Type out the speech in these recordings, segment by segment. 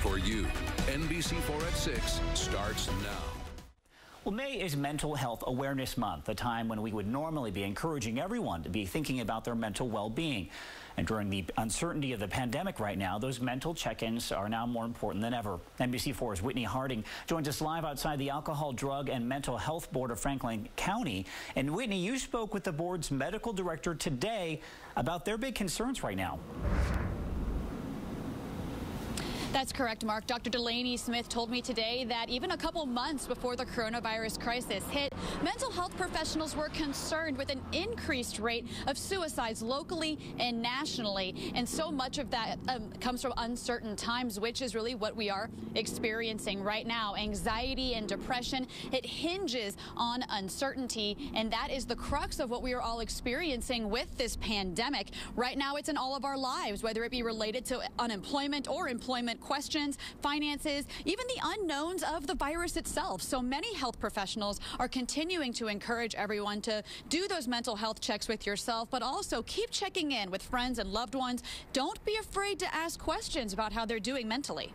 for you. NBC4 at 6 starts now. Well, May is Mental Health Awareness Month, a time when we would normally be encouraging everyone to be thinking about their mental well-being. And during the uncertainty of the pandemic right now, those mental check-ins are now more important than ever. NBC4's Whitney Harding joins us live outside the Alcohol, Drug, and Mental Health Board of Franklin County. And Whitney, you spoke with the board's medical director today about their big concerns right now. That's correct, Mark. Dr. Delaney Smith told me today that even a couple months before the coronavirus crisis hit, mental health professionals were concerned with an increased rate of suicides locally and nationally. And so much of that comes from uncertain times, which is really what we are experiencing right now. Anxiety and depression, it hinges on uncertainty. And that is the crux of what we are all experiencing with this pandemic. Right now, it's in all of our lives, whether it be related to unemployment or employment questions, finances, even the unknowns of the virus itself. So many health professionals are continuing to encourage everyone to do those mental health checks with yourself, but also keep checking in with friends and loved ones. Don't be afraid to ask questions about how they're doing mentally.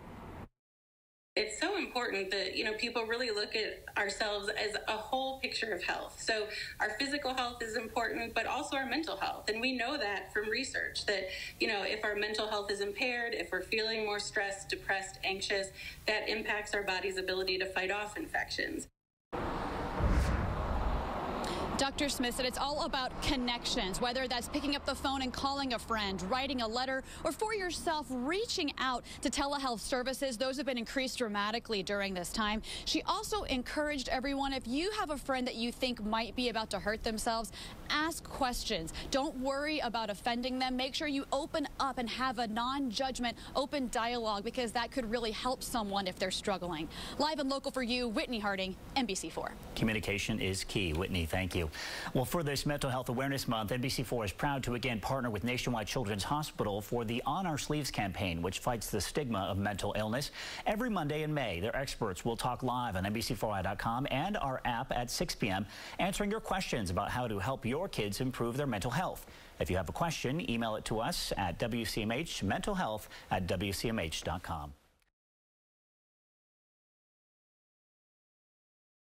It's so important that, people really look at ourselves as a whole picture of health. So our physical health is important, but also our mental health. And we know that from research that, if our mental health is impaired, if we're feeling more stressed, depressed, anxious, that impacts our body's ability to fight off infections. Dr. Smith said it's all about connections, whether that's picking up the phone and calling a friend, writing a letter, or for yourself, reaching out to telehealth services. Those have been increased dramatically during this time. She also encouraged everyone, if you have a friend that you think might be about to hurt themselves, ask questions. Don't worry about offending them. Make sure you open up and have a non-judgment, open dialogue, because that could really help someone if they're struggling. Live and local for you, Whitney Harding, NBC4. Communication is key. Whitney, thank you. Well, for this Mental Health Awareness Month, NBC4 is proud to again partner with Nationwide Children's Hospital for the On Our Sleeves campaign, which fights the stigma of mental illness. Every Monday in May, their experts will talk live on NBC4i.com and our app at 6 p.m., answering your questions about how to help your kids improve their mental health. If you have a question, email it to us at WCMH, mentalhealth@WCMH.com.